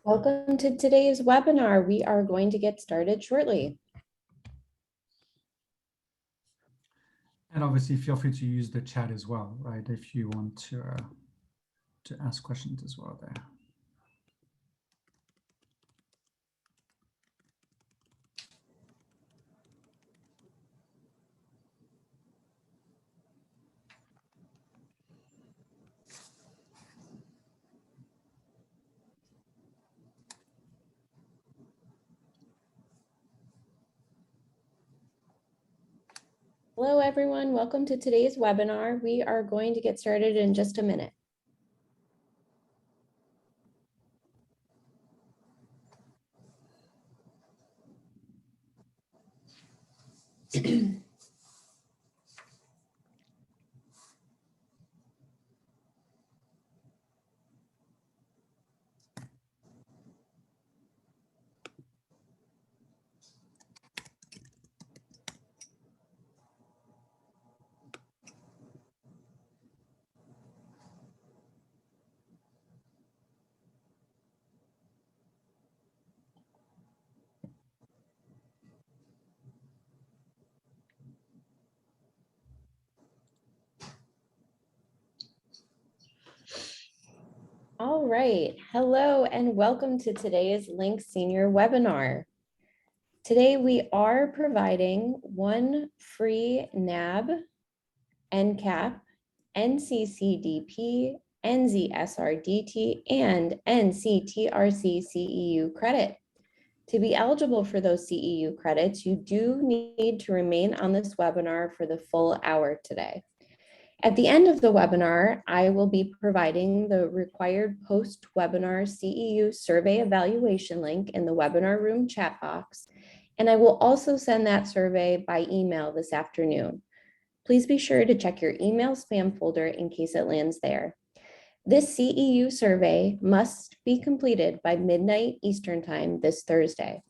Welcome to today's webinar. We are going to get started shortly. And obviously, feel free to use the chat as well, right? If you want to ask questions as well there. Hello, everyone. Welcome to today's webinar. We are going to get started in just a minute. All right. Hello, and welcome to today's Link Senior webinar. Today, we are providing one free NAB, NCAP, NCCDP, NZSRDT, and NCTRC CEU credit. To be eligible for those CEU credits, you do need to remain on this webinar for the full hour today. At the end of the webinar, I will be providing the required post-webinar CEU survey evaluation link in the webinar room chat box, and I will also send that survey by email this afternoon. Please be sure to check your email spam folder in case it lands there. This CEU survey must be completed by midnight Eastern Time this Thursday.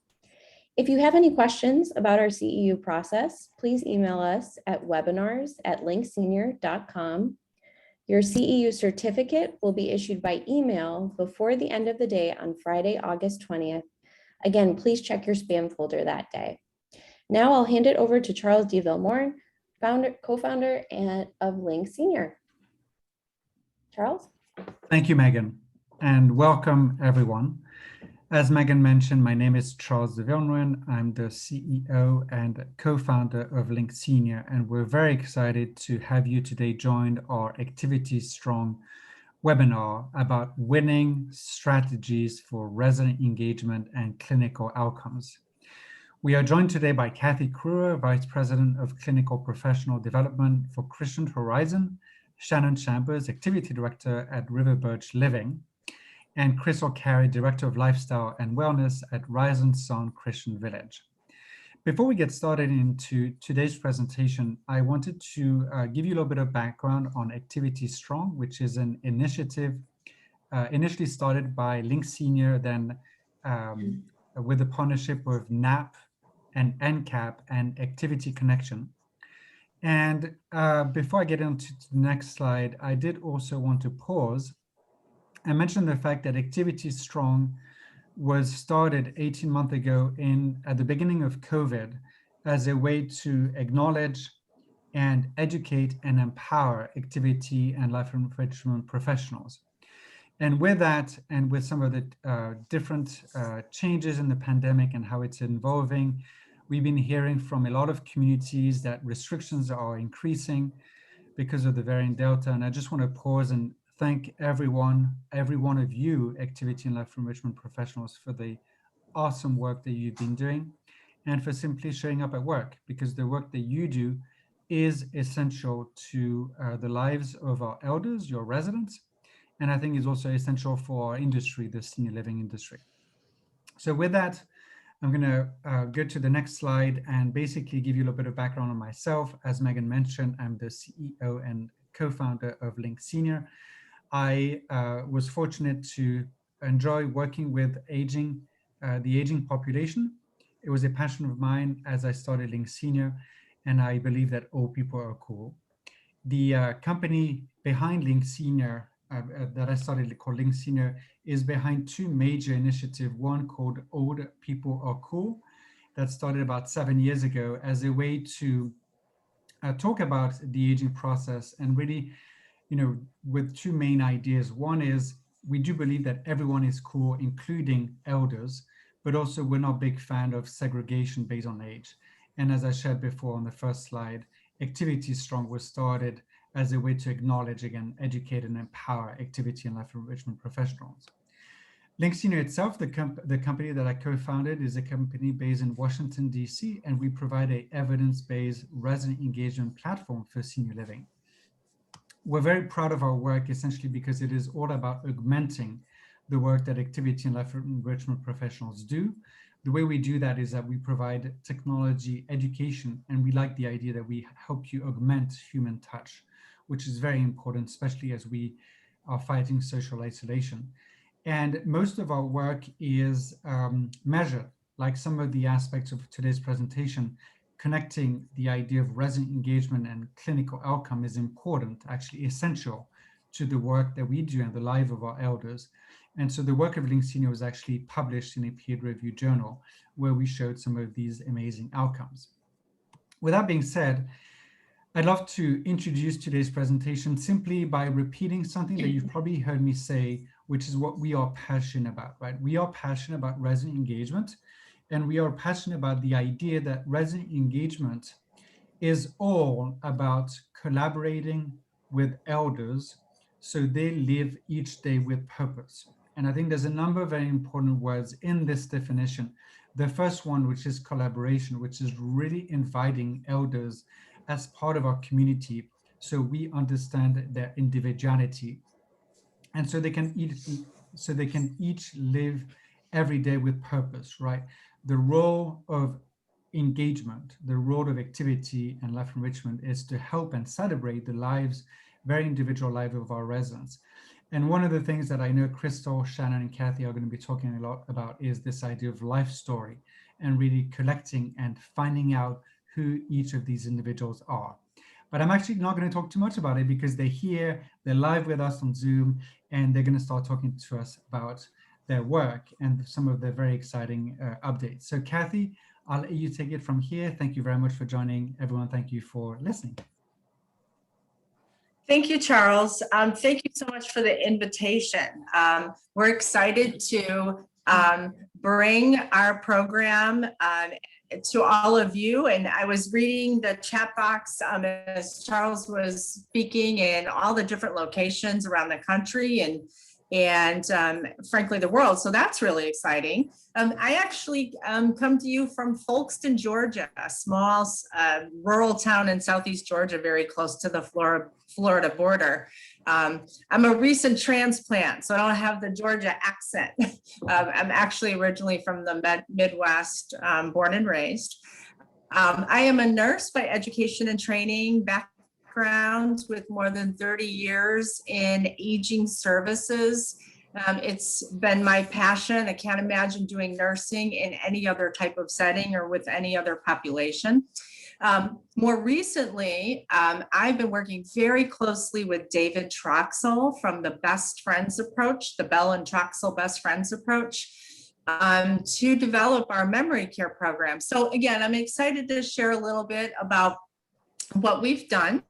If you have any questions about our CEU process, please email us at webinars@linksenior.com. Your CEU certificate will be issued by email before the end of the day on Friday, August 20th. Again, please check your spam folder that day. Now I'll hand it over to Charles D. Villemore, co-founder of Link Senior. Charles? Thank you, Megan, and welcome everyone. As Megan mentioned, my name is Charles de Villeneuve. I'm the CEO and co-founder of Link Senior, and we're very excited to have you today join our Activity Strong webinar about winning strategies for resident engagement and clinical outcomes. We are joined today by Kathy Kruer, Vice President of Clinical Professional Development for Christian Horizon, Shannon Chambers, Activity Director at River Birch Living, and Chris O'Carey, Director of Lifestyle and Wellness at Rise and Sun Christian Village. Before we get started into today's presentation, I wanted to give you a little bit of background on Activity Strong, which is an initiative initially started by Link Senior, then with a partnership with NAP and NCAP and Activity Connection. And before I get into the next slide, I did also want to pause and mention the fact that Activity Strong was started 18 months ago at the beginning of COVID as a way to acknowledge and educate and empower activity and life enrichment professionals. And with that, and with some of the different changes in the pandemic and how it's evolving, we've been hearing from a lot of communities that restrictions are increasing because of the variant Delta. And I just want to pause and thank every one of you, activity and life enrichment professionals, for the awesome work that you've been doing and for simply showing up at work, because the work that you do is essential to the lives of our elders, your residents, and I think is also essential for our industry, the senior living industry. So with that, I'm going to go to the next slide and basically give you a little bit of background on myself. As Megan mentioned, I'm the CEO and co-founder of Link Senior. I was fortunate to enjoy working with the aging population. It was a passion of mine as I started Link Senior, and I believe that all people are cool. The company behind Link Senior that I started called Link Senior is behind two major initiatives. One called Old People Are Cool, that started about 7 years ago as a way to talk about the aging process, and really, with two main ideas. One is we do believe that everyone is cool, including elders, but also we're not a big fan of segregation based on age. And as I shared before on the first slide, Activity Strong was started as a way to acknowledge, again, educate and empower activity and life enrichment professionals. Link Senior itself, the company that I co-founded, is a company based in Washington, D.C., and we provide a evidence-based resident engagement platform for senior living. We're very proud of our work, essentially because it is all about augmenting the work that activity and life enrichment professionals do. The way we do that is that we provide technology education, and we like the idea that we help you augment human touch, which is very important, especially as we are fighting social isolation. And most of our work is measured, like some of the aspects of today's presentation. Connecting the idea of resident engagement and clinical outcome is important, actually essential to the work that we do and the life of our elders. And so the work of Link Senior was actually published in a peer-reviewed journal where we showed some of these amazing outcomes. With that being said, I'd love to introduce today's presentation simply by repeating something that you've probably heard me say, which is what we are passionate about, right? We are passionate about resident engagement, and we are passionate about the idea that resident engagement is all about collaborating with elders so they live each day with purpose. And I think there's a number of very important words in this definition. The first one, which is collaboration, which is really inviting elders as part of our community so we understand their individuality. And so they can each live every day with purpose, right? The role of engagement, the role of activity and life enrichment is to help and celebrate the lives, very individual lives of our residents. And one of the things that I know Crystal, Shannon, and Kathy are going to be talking a lot about is this idea of life story and really collecting and finding out who each of these individuals are. But I'm actually not going to talk too much about it because they're here, they're live with us on Zoom, and they're going to start talking to us about their work and some of their very exciting updates. So Kathy, I'll let you take it from here. Thank you very much for joining. Everyone, thank you for listening. Thank you, Charles. Thank you so much for the invitation. We're excited to bring our program to all of you. And I was reading the chat box as Charles was speaking in all the different locations around the country and frankly, the world. So that's really exciting. I actually come to you from Folkston, Georgia, a small rural town in Southeast Georgia, very close to the Florida border. I'm a recent transplant, so I don't have the Georgia accent. I'm actually originally from the Midwest, born and raised. I am a nurse by education and training, background with more than 30 years in aging services. It's been my passion. I can't imagine doing nursing in any other type of setting or with any other population. More recently, I've been working very closely with David Troxel from the Best Friends approach, the Bell and Troxel Best Friends approach, to develop our memory care program. So again, I'm excited to share a little bit about what we've done.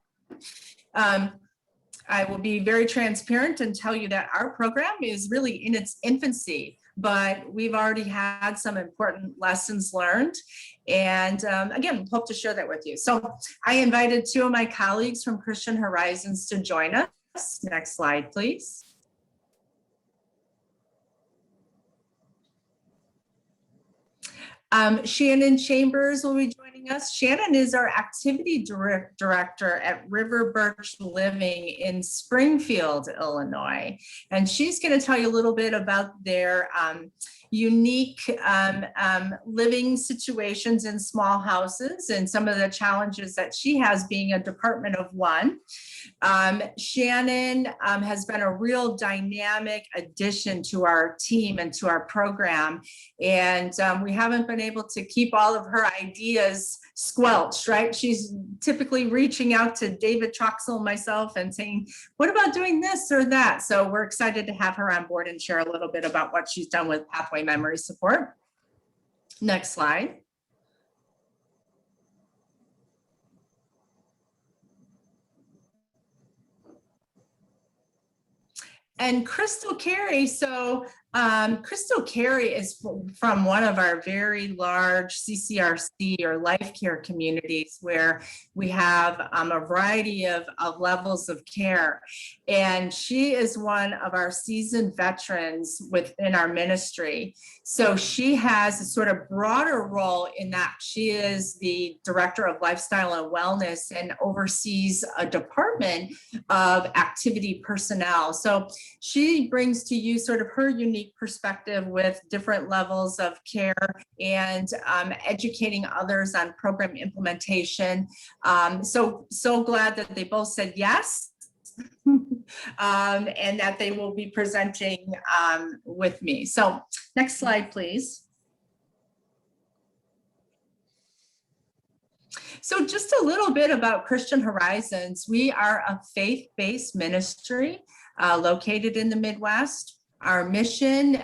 I will be very transparent and tell you that our program is really in its infancy, but we've already had some important lessons learned. And again, hope to share that with you. So I invited two of my colleagues from Christian Horizons to join us. Next slide, please. Shannon Chambers will be joining us. Shannon is our activity director at River Birch Living in Springfield, Illinois. And she's going to tell you a little bit about their unique living situations in small houses and some of the challenges that she has being a department of one. Shannon has been a real dynamic addition to our team and to our program. And we haven't been able to keep all of her ideas squelched, right? She's typically reaching out to David Troxel and myself and saying, what about doing this or that? So we're excited to have her on board and share a little bit about what she's done with pathway memory support. Next slide. And Crystal Carey, so Crystal Carey is from one of our very large CCRC or life care communities where we have a variety of levels of care. And she is one of our seasoned veterans within our ministry. So she has a sort of broader role in that she is the director of lifestyle and wellness and oversees a department of activity personnel. So she brings to you sort of her unique perspective with different levels of care and educating others on program implementation. So glad that they both said yes. And that they will be presenting with me. So next slide, please. So just a little bit about Christian Horizons. We are a faith-based ministry located in the Midwest. Our mission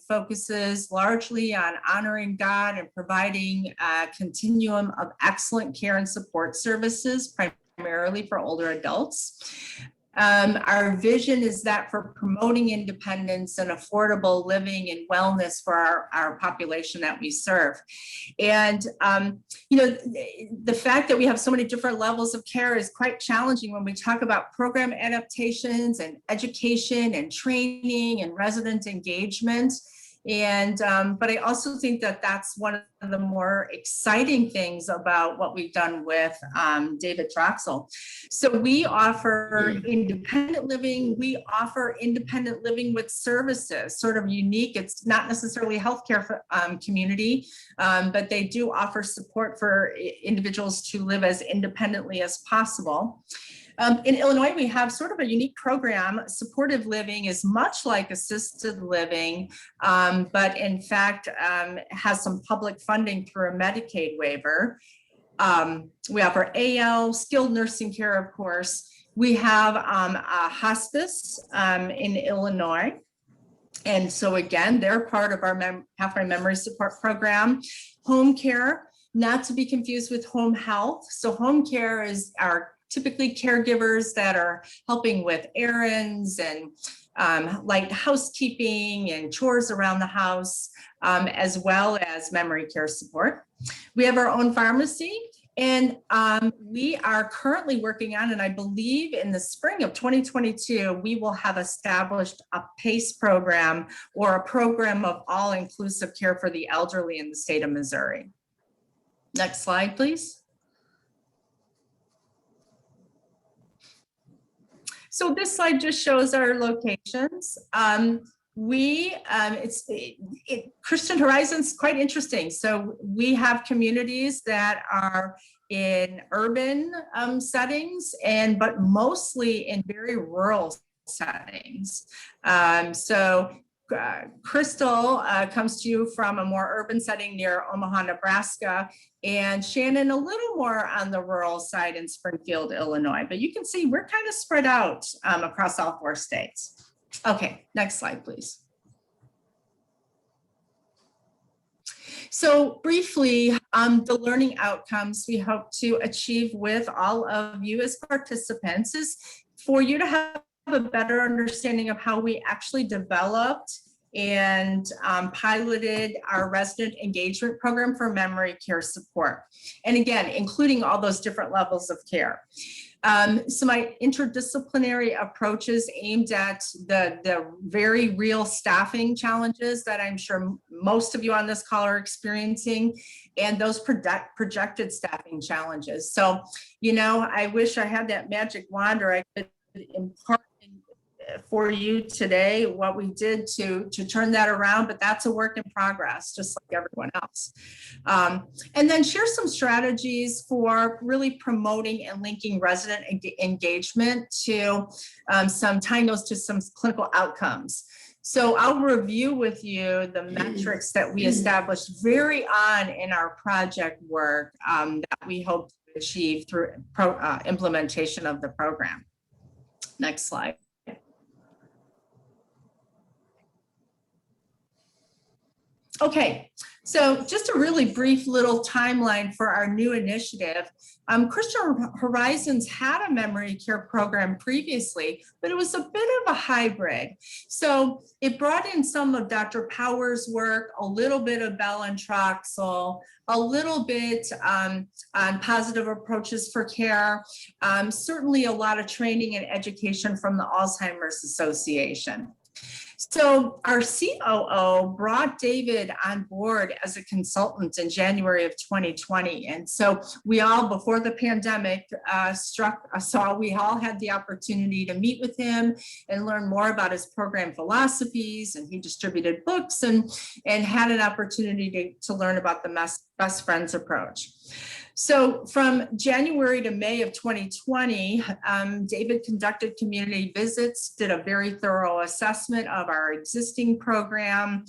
focuses largely on honoring God and providing a continuum of excellent care and support services, primarily for older adults. Our vision is that for promoting independence and affordable living and wellness for our population that we serve. And, you know, the fact that we have so many different levels of care is quite challenging when we talk about program adaptations and education and training and resident engagement. And, but I also think that that's one of the more exciting things about what we've done with David Troxel. So we offer independent living. We offer independent living with services, sort of unique. It's not necessarily a healthcare community, but they do offer support for individuals to live as independently as possible. In Illinois, we have sort of a unique program. Supportive living is much like assisted living, but in fact has some public funding through a Medicaid waiver. We offer AL, skilled nursing care, of course. We have a hospice in Illinois. And so again, they're part of our pathway memory support program. Home care, not to be confused with home health. So home care is our typically caregivers that are helping with errands and light housekeeping and chores around the house, as well as memory care support. We have our own pharmacy, and we are currently working on, and I believe in the spring of 2022, we will have established a PACE program or a program of all-inclusive care for the elderly in the state of Missouri. Next slide, please. So this slide just shows our locations. Christian Horizons, quite interesting. So we have communities that are in urban settings, but mostly in very rural settings. Crystal comes to you from a more urban setting near Omaha, Nebraska, and Shannon a little more on the rural side in Springfield, Illinois. But you can see we're kind of spread out across all 4 states. Okay, next slide, please. So briefly, the learning outcomes we hope to achieve with all of you as participants is for you to have a better understanding of how we actually developed and piloted our resident engagement program for memory care support. And again, including all those different levels of care. So my interdisciplinary approaches aimed at the very real staffing challenges that I'm sure most of you on this call are experiencing, and those projected staffing challenges. So, you know, I wish I had that magic wand, or I could impart for you today what we did to turn that around, but that's a work in progress, just like everyone else. And then share some strategies for really promoting and linking resident engagement to tying those to some clinical outcomes. So I'll review with you the metrics that we established very on in our project work that we hope to achieve through implementation of the program. Next slide. Okay, so just a really brief little timeline for our new initiative. Christian Horizons had a memory care program previously, but it was a bit of a hybrid. So it brought in some of Dr. Power's work, a little bit of Bell and Troxel, a little bit on positive approaches for care, certainly a lot of training and education from the Alzheimer's Association. So our COO brought David on board as a consultant in January of 2020. And so we all, before the pandemic we all had the opportunity to meet with him and learn more about his program philosophies. And he distributed books and had an opportunity to learn about the best friends approach. So from January to May of 2020, David conducted community visits, did a very thorough assessment of our existing program,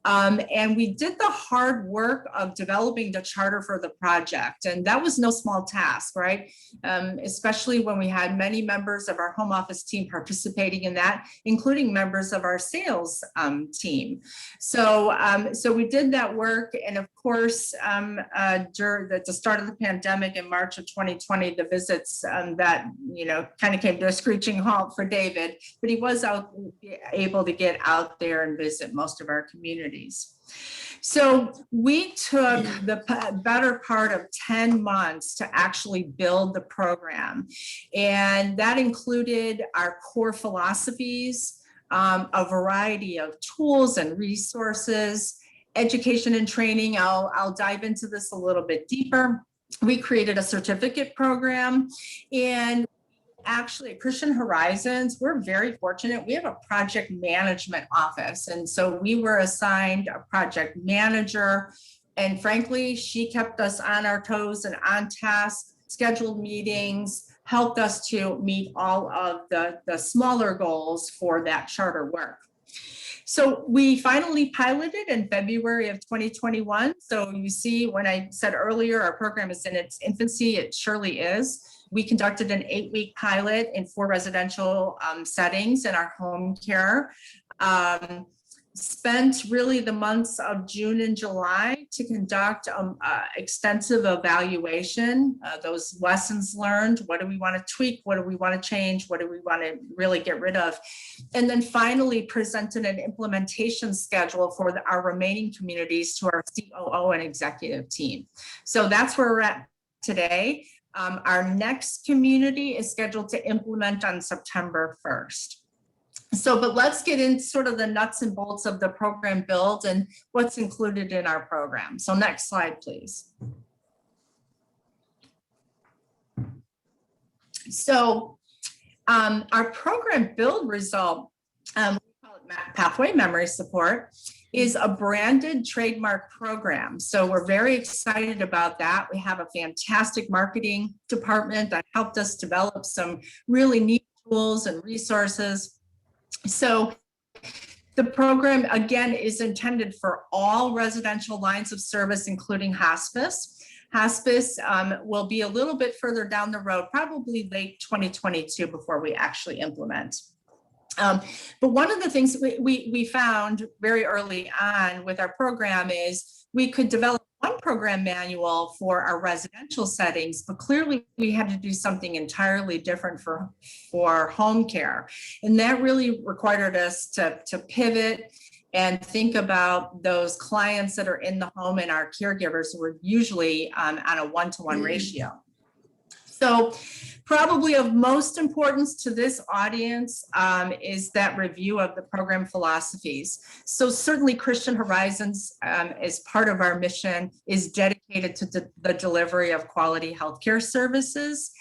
and we did the hard work of developing the charter for the project. And that was no small task, right? Especially when we had many members of our home office team participating in that, including members of our sales team. So we did that work. And of course, during the start of the pandemic in March of 2020, the visits that, kind of came to a screeching halt for David, but he was able to get out there and visit most of our communities. So we took the better part of 10 months to actually build the program. And that included our core philosophies, a variety of tools and resources, education and training. I'll dive into this a little bit deeper. We created a certificate program, and actually at Christian Horizons, we're very fortunate. We have a project management office. And so we were assigned a project manager. And frankly, she kept us on our toes and on task, scheduled meetings, helped us to meet all of the smaller goals for that charter work. So we finally piloted in February of 2021. So you see, when I said earlier, our program is in its infancy, it surely is. We conducted an 8-week pilot in 4 residential settings in our home care. Spent really the months of June and July to conduct extensive evaluation, those lessons learned. What do we want to tweak? What do we want to change? What do we want to really get rid of? And then finally presented an implementation schedule for our remaining communities to our COO and executive team. So that's where we're at today. Our next community is scheduled to implement on September 1st. So, but let's get into sort of the nuts and bolts of the program build and what's included in our program. So next slide, please. So our program build result, we call it Pathway Memory Support, is a branded trademark program. So we're very excited about that. We have a fantastic marketing department that helped us develop some really neat tools and resources. So the program, again, is intended for all residential lines of service, including hospice. Hospice will be a little bit further down the road, probably late 2022 before we actually implement. But one of the things we found very early on with our program is we could develop one program manual for our residential settings, but clearly we had to do something entirely different for home care. And that really required us to pivot and think about those clients that are in the home and our caregivers who are usually on a 1-to-1 ratio. So probably of most importance to this audience is that review of the program philosophies. So certainly Christian Horizons, as part of our mission, is dedicated to the delivery of quality healthcare services,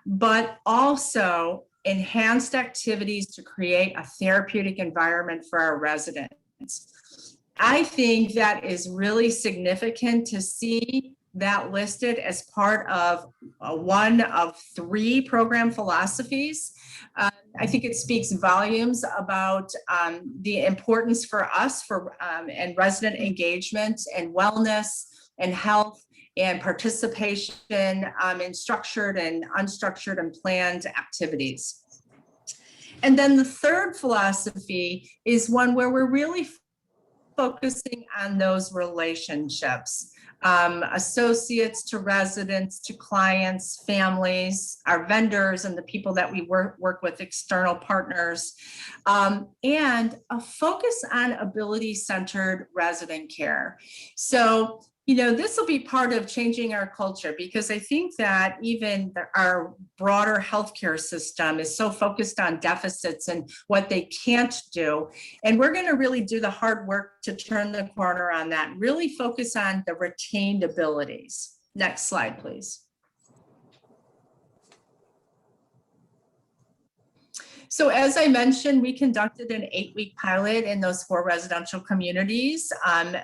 but also enhanced activities to create a therapeutic environment for our residents. I think that is really significant to see that listed as part of one of 3 program philosophies. I think it speaks volumes about the importance for us and resident engagement and wellness and health and participation in structured and unstructured and planned activities. And then the third philosophy is one where we're really focusing on those relationships, associates to residents, to clients, families, our vendors, and the people that we work with, external partners, and a focus on ability-centered resident care. So, you know, this will be part of changing our culture, because I think that even our broader healthcare system is so focused on deficits and what they can't do. And we're going to really do the hard work to turn the corner on that, really focus on the retained abilities. Next slide, please. So as I mentioned, we conducted an 8-week pilot in those 4 residential communities.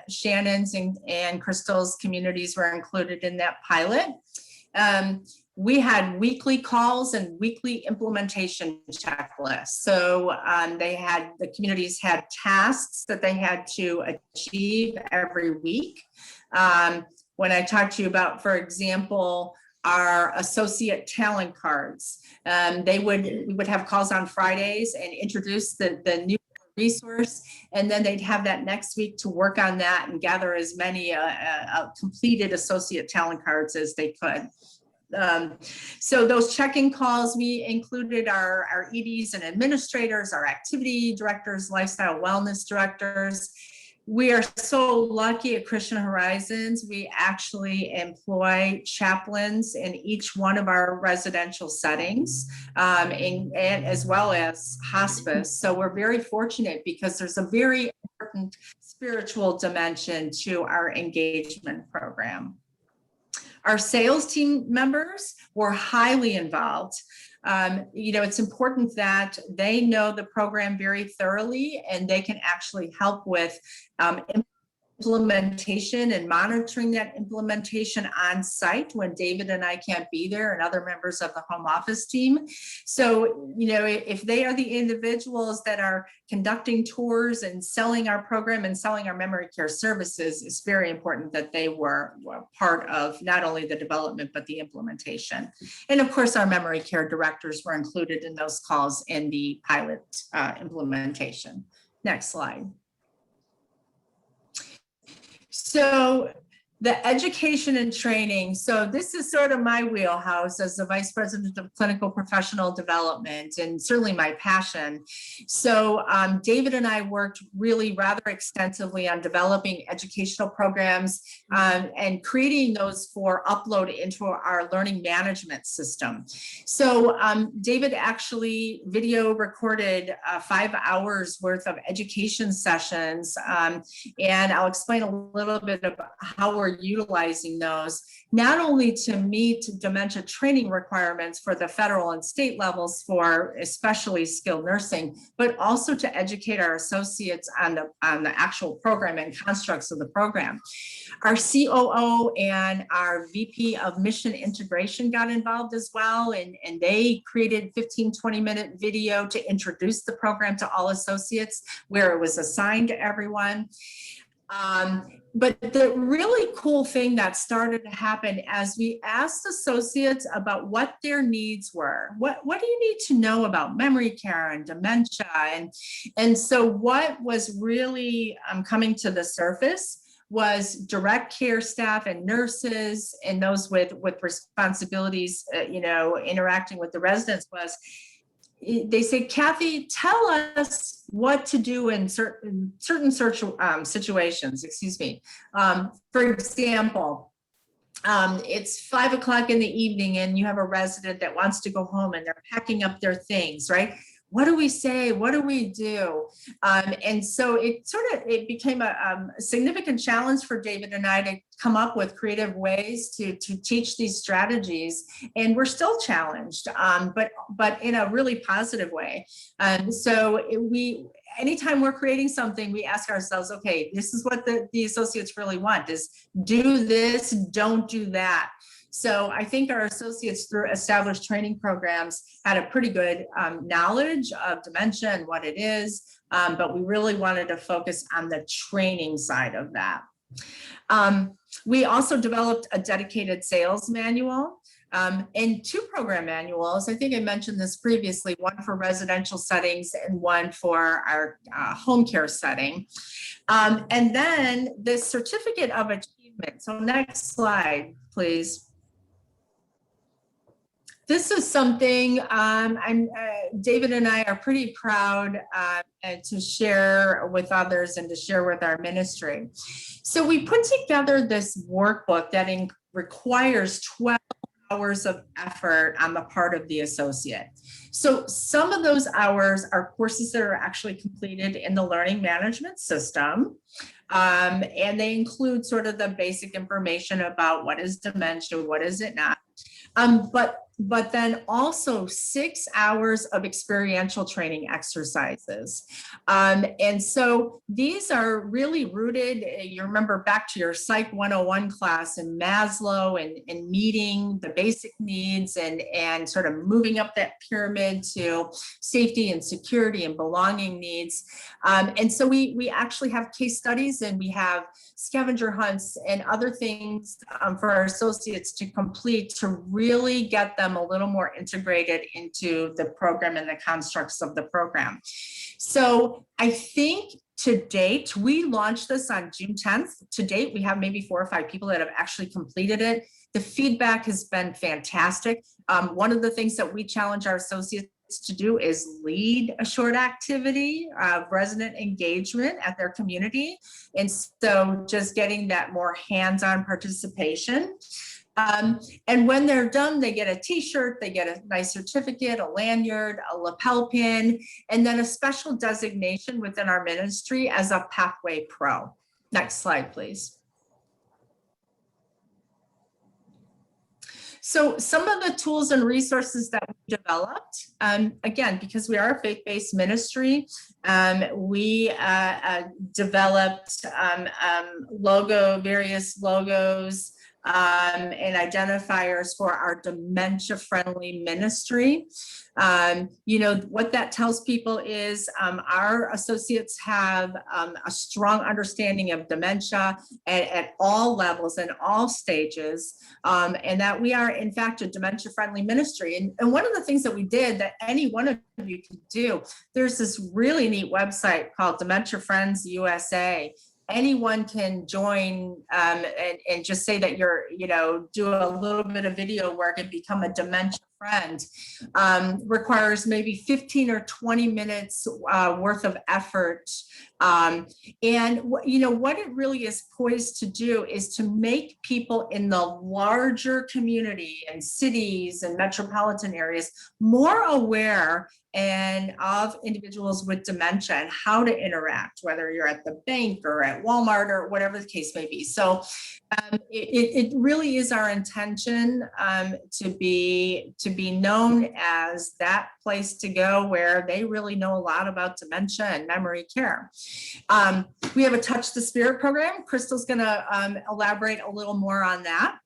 Shannon's and Crystal's communities were included in that pilot. We had weekly calls and weekly implementation checklists. So the communities had tasks that they had to achieve every week. When I talked to you about, for example, our associate talent cards, we would have calls on Fridays and introduce the new resource, and then they'd have that next week to work on that and gather as many completed associate talent cards as they could. So those check-in calls, we included our EDs and administrators, our activity directors, lifestyle wellness directors. We are so lucky at Christian Horizons. We actually employ chaplains in each one of our residential settings, and as well as hospice. So we're very fortunate, because there's a very important spiritual dimension to our engagement program. Our sales team members were highly involved. You know, it's important that they know the program very thoroughly, and they can actually help with implementation and monitoring that implementation on site when David and I can't be there, and other members of the home office team. So, you know, if they are the individuals that are conducting tours and selling our program and selling our memory care services, it's very important that they were part of not only the development, but the implementation. And of course, our memory care directors were included in those calls in the pilot implementation. Next slide. So the education and training. So this is sort of my wheelhouse as the Vice President of Clinical Professional Development, and certainly my passion. So David and I worked really rather extensively on developing educational programs and creating those for upload into our learning management system. So David actually video recorded 5 hours worth of education sessions, and I'll explain a little bit about how we're utilizing those, not only to meet dementia training requirements for the federal and state levels for especially skilled nursing, but also to educate our associates on the actual program and constructs of the program. Our COO and our VP of Mission Integration got involved as well, and they created 15-20-minute video to introduce the program to all associates, where it was assigned to everyone. But the really cool thing that started to happen as we asked associates about what their needs were, what do you need to know about memory care and dementia? And so what was really coming to the surface was direct care staff and nurses and those with responsibilities, you know, interacting with the residents was, they said, Kathy, tell us what to do in certain situations, excuse me. For example, it's 5 o'clock in the evening and you have a resident that wants to go home and they're packing up their things, right? what do we say? What do we do? And so it became a significant challenge for David and I to come up with creative ways to teach these strategies. And we're still challenged, but in a really positive way. So anytime we're creating something, we ask ourselves, okay, this is what the associates really want, is do this, don't do that. So I think our associates, through established training programs, had a pretty good knowledge of dementia and what it is, but we really wanted to focus on the training side of that. We also developed a dedicated sales manual and 2 program manuals. I think I mentioned this previously, one for residential settings and one for our home care setting. And then the certificate of achievement. So next slide, please. This is something David and I are pretty proud to share with others and to share with our ministry. So we put together this workbook that requires 12 hours of effort on the part of the associate. So some of those hours are courses that are actually completed in the learning management system. And they include sort of the basic information about what is dementia, what is it not. But then also 6 hours of experiential training exercises. And so these are really rooted, you remember back to your Psych 101 class and Maslow and meeting the basic needs and sort of moving up that pyramid to safety and security and belonging needs. And so we actually have case studies, and we have scavenger hunts and other things for our associates to complete to really get them a little more integrated into the program and the constructs of the program. So I think to date, we launched this on June 10th. To date, we have maybe 4 or 5 people that have actually completed it. The feedback has been fantastic. One of the things that we challenge our associates to do is lead a short activity of resident engagement at their community. And so just getting that more hands-on participation. And when they're done, they get a t-shirt, they get a nice certificate, a lanyard, a lapel pin, and then a special designation within our ministry as a Pathway Pro. Next slide, please. So some of the tools and resources that we developed, again, because we are a faith-based ministry, we developed various logos, and identifiers for our dementia-friendly ministry. You know, what that tells people is our associates have a strong understanding of dementia at all levels and all stages, and that we are, in fact, a dementia-friendly ministry. And one of the things that we did that any one of you can do, there's this really neat website called Dementia Friends USA. Anyone can join and just say that you're, do a little bit of video work and become a dementia friend. Requires maybe 15 or 20 minutes worth of effort. And what it really is poised to do is to make people in the larger community and cities and metropolitan areas more aware and of individuals with dementia and how to interact, whether you're at the bank or at Walmart or whatever the case may be. So it really is our intention to be known as that place to go where they really know a lot about dementia and memory care. We have a Touch the Spirit program. Crystal's going to elaborate a little more on that.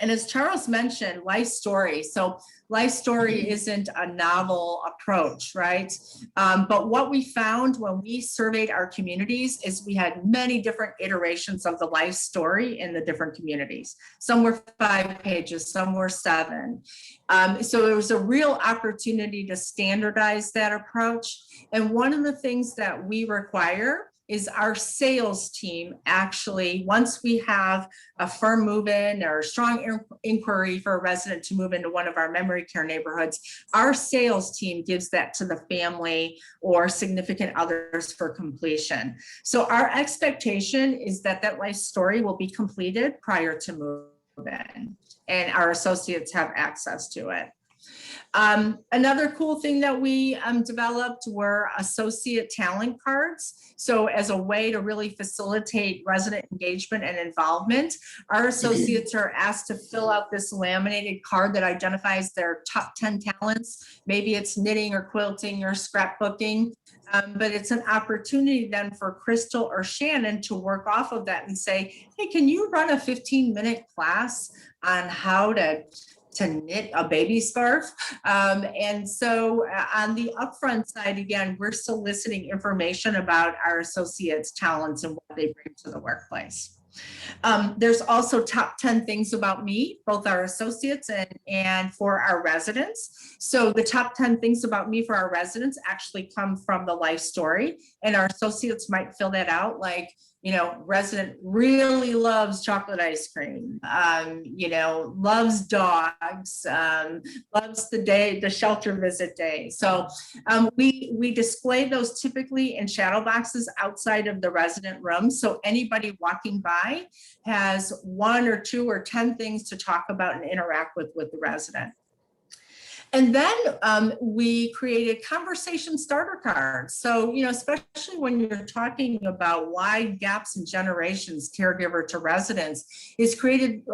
And as Charles mentioned, life story. So life story isn't a novel approach, right? But what we found when we surveyed our communities is we had many different iterations of the life story in the different communities. Some were 5 pages, some were 7. So there was a real opportunity to standardize that approach. And one of the things that we require is our sales team actually, once we have a firm move-in or a strong inquiry for a resident to move into one of our memory care neighborhoods, our sales team gives that to the family or significant others for completion. So our expectation is that that life story will be completed prior to move-in, and our associates have access to it. Another cool thing that we developed were associate talent cards. So as a way to really facilitate resident engagement and involvement, our associates are asked to fill out this laminated card that identifies their top 10 talents. Maybe it's knitting or quilting or scrapbooking. But it's an opportunity then for Crystal or Shannon to work off of that and say, hey, can you run a 15-minute class on how to knit a baby scarf? And so on the upfront side, again, we're soliciting information about our associates' talents and what they bring to the workplace. There's also top 10 things about me, both our associates and for our residents. So the top 10 things about me for our residents actually come from the life story, and our associates might fill that out like, you know, resident really loves chocolate ice cream, you know, loves dogs, loves the shelter visit day. So we display those typically in shadow boxes outside of the resident room. So anybody walking by has 1 or 2 or 10 things to talk about and interact with the resident. And then we created conversation starter cards. So, you know, especially when you're talking about wide gaps in generations, caregiver to residents, is created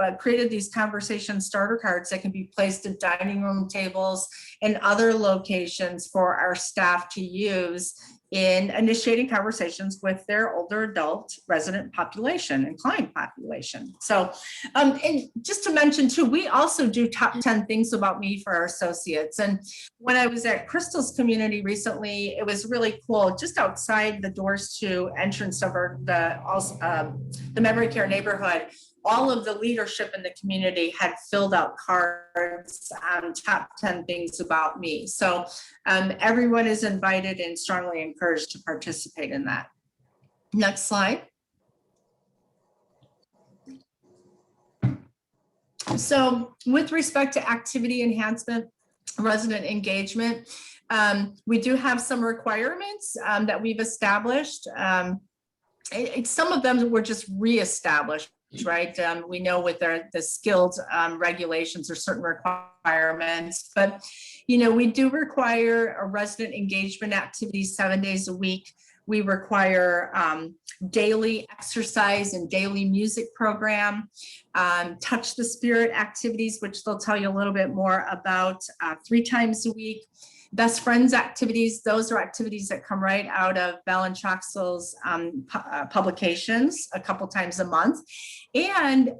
these conversation starter cards that can be placed at dining room tables and other locations for our staff to use in initiating conversations with their older adult resident population and client population. So, and just to mention too, we also do top 10 things about me for our associates. And when I was at Crystal's community recently, it was really cool. Just outside the doors to entrance of the memory care neighborhood, all of the leadership in the community had filled out cards on top 10 things about me. So everyone is invited and strongly encouraged to participate in that. Next slide. So with respect to activity enhancement, resident engagement, we do have some requirements that we've established. Some of them were just reestablished, right? We know with the skilled regulations or certain requirements, but you know, we do require a resident engagement activity 7 days a week. We require daily exercise and daily music program, touch the spirit activities, which they'll tell you a little bit more about 3 times a week. Best friends activities, those are activities that come right out of Bell and Troxel's publications a couple times a month, and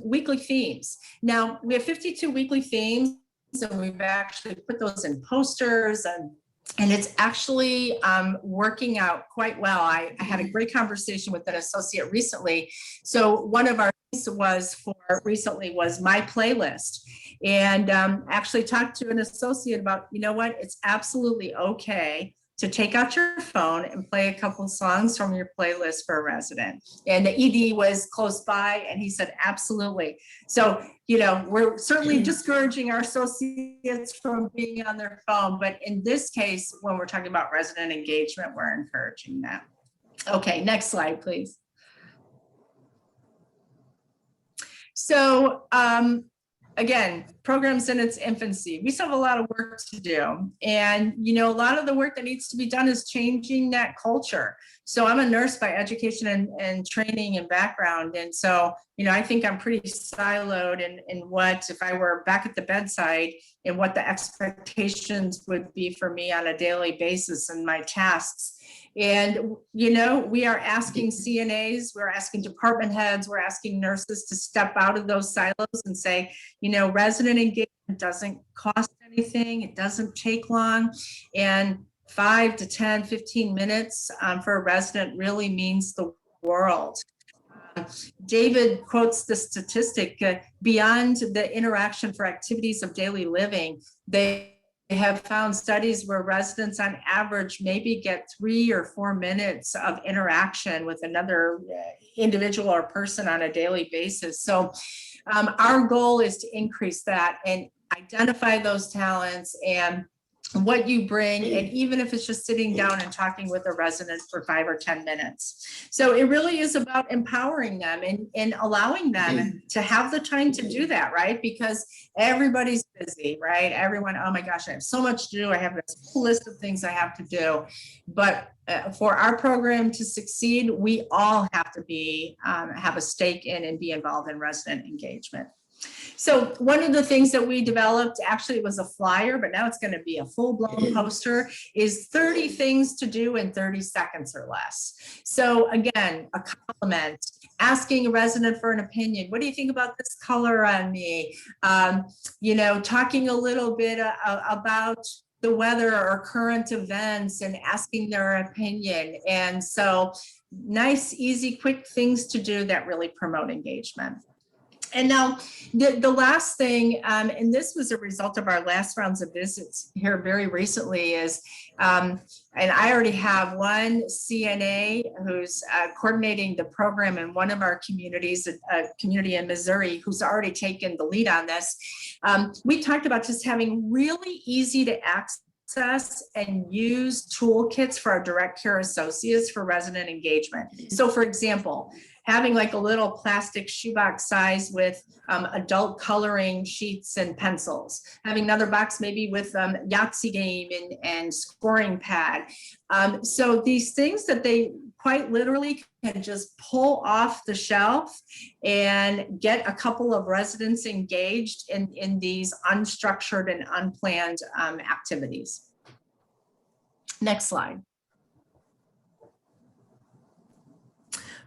weekly themes. Now, we have 52 weekly themes, and we've actually put those in posters, and it's actually working out quite well. I had a great conversation with an associate recently. So one of our recently was my playlist, and actually talked to an associate about, you know what, it's absolutely okay to take out your phone and play a couple songs from your playlist for a resident. And the ED was close by, and he said, absolutely. So, you know, we're certainly discouraging our associates from being on their phone, but in this case, when we're talking about resident engagement, we're encouraging that. Okay, next slide, please. So, again, programs in its infancy. We still have a lot of work to do. And, you know, a lot of the work that needs to be done is changing that culture. So I'm a nurse by education and training and background. And so, you know, I think I'm pretty siloed in what, if I were back at the bedside, and what the expectations would be for me on a daily basis and my tasks. And, you know, we are asking CNAs, we're asking department heads, we're asking nurses to step out of those silos and say, you know, resident engagement doesn't cost anything, it doesn't take long, and 5 to 10, 15 minutes for a resident really means the world. David quotes the statistic, beyond the interaction for activities of daily living, they have found studies where residents on average maybe get 3 or 4 minutes of interaction with another individual or person on a daily basis. So our goal is to increase that and identify those talents and what you bring, and even if it's just sitting down and talking with a resident for 5 or 10 minutes. So it really is about empowering them and allowing them to have the time to do that, right? Because everybody's busy, right? Everyone, oh my gosh, I have so much to do. I have this whole list of things I have to do. But for our program to succeed, we all have to be, have a stake in and be involved in resident engagement. So one of the things that we developed, actually it was a flyer, but now it's going to be a full-blown poster, is 30 things to do in 30 seconds or less. So again, a compliment, asking a resident for an opinion. What do you think about this color on me? You know, talking a little bit about the weather or current events and asking their opinion. And so nice, easy, quick things to do that really promote engagement. And now the last thing, and this was a result of our last rounds of visits here very recently, is, and I already have one CNA who's coordinating the program in one of our communities, a community in Missouri, who's already taken the lead on this. We talked about just having really easy to access and use toolkits for our direct care associates for resident engagement. So for example, having like a little plastic shoebox size with adult coloring sheets and pencils, having another box maybe with Yahtzee game and scoring pad. So these things that they quite literally can just pull off the shelf and get a couple of residents engaged in these unstructured and unplanned activities. Next slide.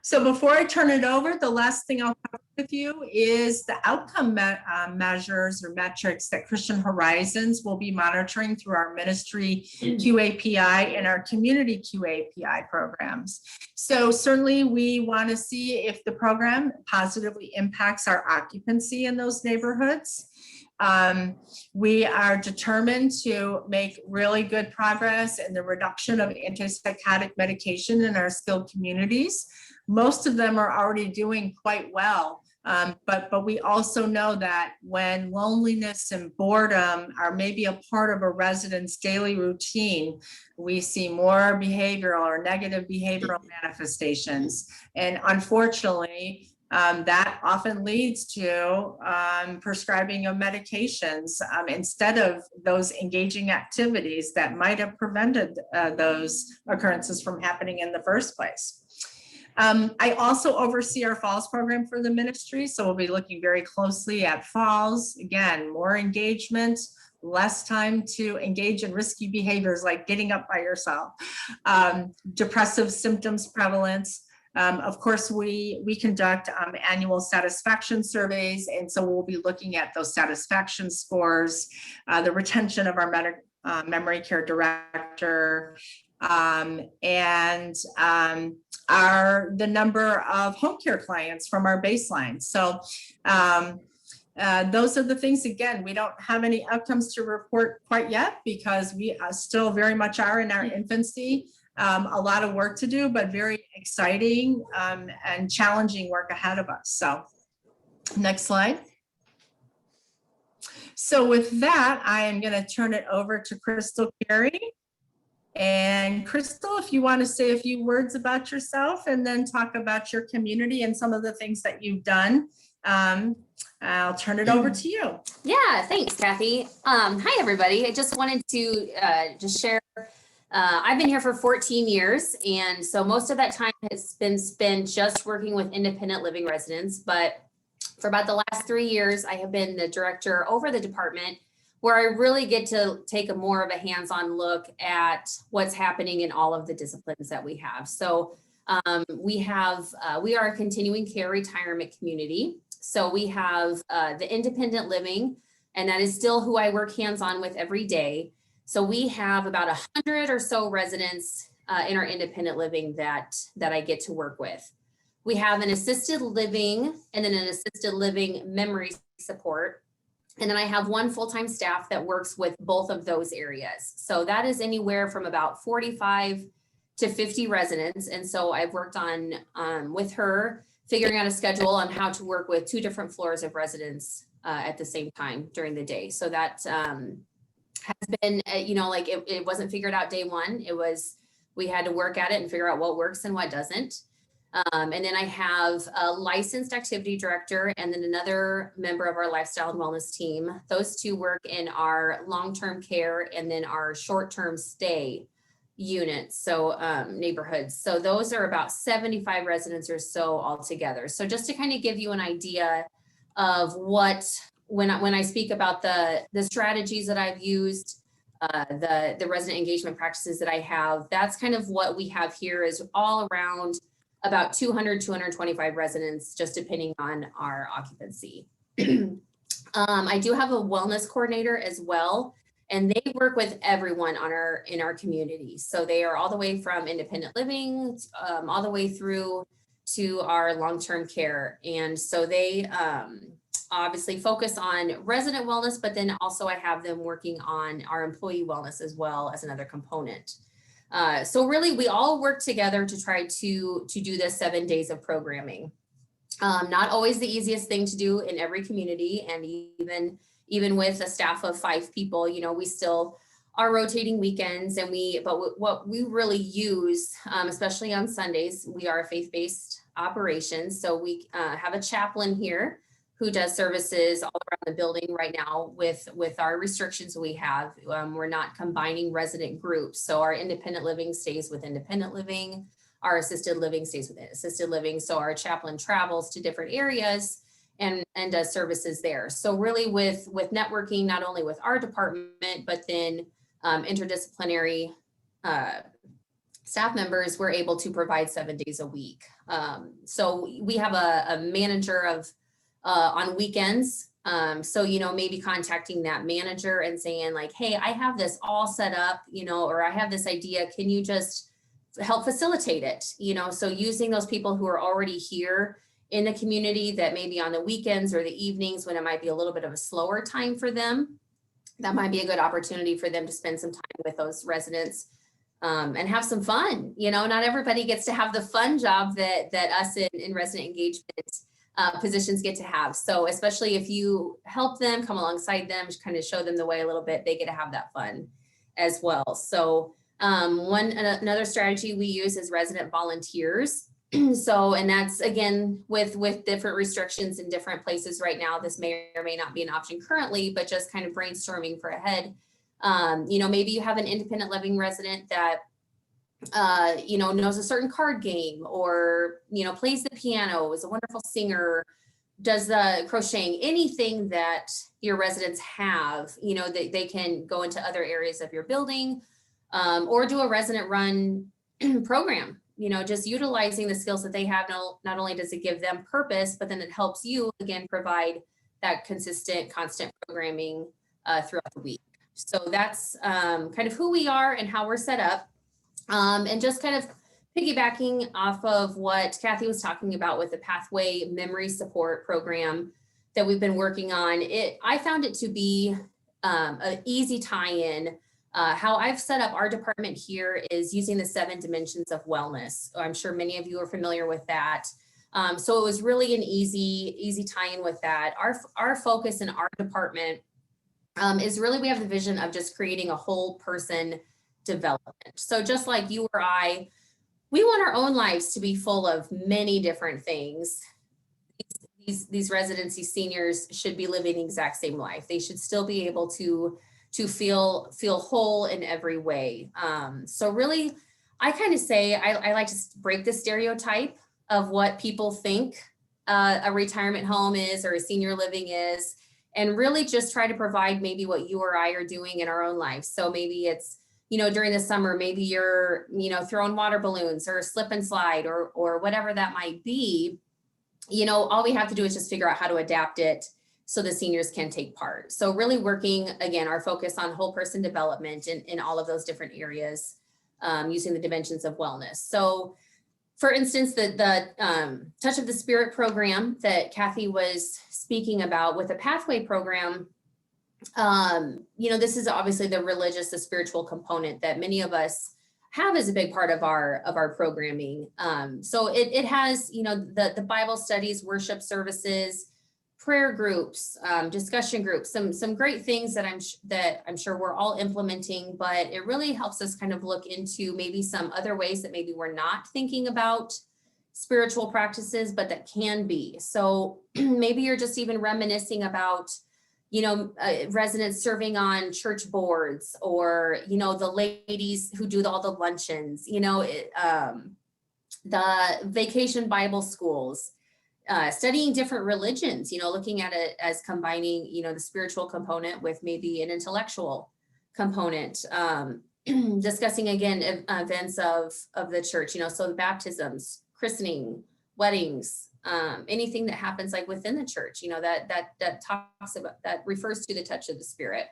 So before I turn it over, the last thing I'll cover with you is the outcome measures or metrics that Christian Horizons will be monitoring through our ministry QAPI and our community QAPI programs. So certainly we want to see if the program positively impacts our occupancy in those neighborhoods. We are determined to make really good progress in the reduction of antipsychotic medication in our skilled communities. Most of them are already doing quite well, but we also know that when loneliness and boredom are maybe a part of a resident's daily routine, we see more behavioral or negative behavioral manifestations. And unfortunately, that often leads to prescribing of medications instead of those engaging activities that might have prevented those occurrences from happening in the first place. I also oversee our Falls program for the ministry, so we'll be looking very closely at Falls. Again, more engagement, less time to engage in risky behaviors like getting up by yourself, depressive symptoms prevalence. Of course, we conduct annual satisfaction surveys, and so we'll be looking at those satisfaction scores, the retention of our memory care director, and the number of home care clients from our baseline. So those are the things. Again, we don't have any outcomes to report quite yet because we still very much are in our infancy. A lot of work to do, but very exciting and challenging work ahead of us. So next slide. So with that, I am going to turn it over to Crystal Carey. And Crystal, if you want to say a few words about yourself and then talk about your community and some of the things that you've done, I'll turn it over to you. Yeah, thanks, Kathy. Hi, everybody. I just wanted to just share. I've been here for 14 years, and so most of that time has been spent just working with independent living residents. But for about the last 3 years, I have been the director over the department, where I really get to take a more of a hands-on look at what's happening in all of the disciplines that we have. So we are a continuing care retirement community. So we have the independent living, and that is still who I work hands-on with every day. So we have about 100 or so residents in our independent living that I get to work with. We have an assisted living and then an assisted living memory support. And then I have one full-time staff that works with both of those areas. So that is anywhere from about 45 to 50 residents. And so I've worked on with her, figuring out a schedule on how to work with 2 different floors of residents at the same time during the day. So that has been, like it wasn't figured out day one. We had to work at it and figure out what works and what doesn't. And then I have a licensed activity director and then another member of our lifestyle and wellness team. Those two work in our long-term care and then our short-term stay units, so neighborhoods. So those are about 75 residents or so altogether. So just to kind of give you an idea of what, when I speak about the strategies that I've used, the resident engagement practices that I have, that's kind of what we have here is all around about 200, 225 residents, just depending on our occupancy. I do have a wellness coordinator as well, and they work with everyone in our community. So they are all the way from independent living, all the way through to our long-term care. And so they obviously focus on resident wellness, but then also I have them working on our employee wellness as well as another component. So really, we all work together to try to do this 7 days of programming. Not always the easiest thing to do in every community, and even with a staff of 5 people, we still are rotating weekends, but what we really use, especially on Sundays, we are a faith-based operation, so we have a chaplain here who does services all around the building right now with our restrictions we have. We're not combining resident groups. So our independent living stays with independent living, our assisted living stays with assisted living. So our chaplain travels to different areas and does services there. So really with networking, not only with our department, but then interdisciplinary staff members, we're able to provide 7 days a week. So we have a manager on weekends. So, maybe contacting that manager and saying like, hey, I have this all set up, or I have this idea. Can you just help facilitate it? So using those people who are already here in the community that maybe on the weekends or the evenings when it might be a little bit of a slower time for them, that might be a good opportunity for them to spend some time with those residents and have some fun. Not everybody gets to have the fun job that us in resident engagement positions get to have. So especially if you help them, come alongside them, kind of show them the way a little bit, they get to have that fun as well. So another strategy we use is resident volunteers. So, and that's again, with different restrictions in different places right now, this may or may not be an option currently, but just kind of brainstorming for ahead. Maybe you have an independent living resident that knows a certain card game or, plays the piano, is a wonderful singer, does the crocheting, anything that your residents have, that they can go into other areas of your building or do a resident run program, just utilizing the skills that they have. Not only does it give them purpose, but then it helps you again, provide that consistent, constant programming throughout the week. So that's kind of who we are and how we're set up. And just kind of piggybacking off of what Kathy was talking about with the Pathway Memory Support Program that we've been working on, I found it to be an easy tie-in. How I've set up our department here is using the 7 dimensions of wellness. I'm sure many of you are familiar with that. So it was really an easy tie-in with that. Our focus in our department is really, we have the vision of just creating a whole person development. So just like you or I, we want our own lives to be full of many different things. These residency seniors should be living the exact same life. They should still be able to feel whole in every way. So really, I kind of say, I like to break the stereotype of what people think a retirement home is or a senior living is, and really just try to provide maybe what you or I are doing in our own life. So maybe it's, during the summer, maybe you're, throwing water balloons or slip and slide or whatever that might be. All we have to do is just figure out how to adapt it so the seniors can take part. So really working, again, our focus on whole person development in all of those different areas, using the dimensions of wellness. So for instance, the Touch of the Spirit program that Kathy was speaking about with the Pathway program, this is obviously the religious, the spiritual component that many of us have as a big part of our programming. So it has, the Bible studies, worship services, prayer groups, discussion groups, some great things that I'm sure we're all implementing, but it really helps us kind of look into maybe some other ways that maybe we're not thinking about spiritual practices, but that can be. So maybe you're just even reminiscing about, residents serving on church boards, or, the ladies who do all the luncheons, the vacation Bible schools, studying different religions, looking at it as combining, the spiritual component with maybe an intellectual component, discussing again events of the church, so the baptisms, christening, weddings, anything that happens like within the church, that talks about, that refers to the touch of the Spirit.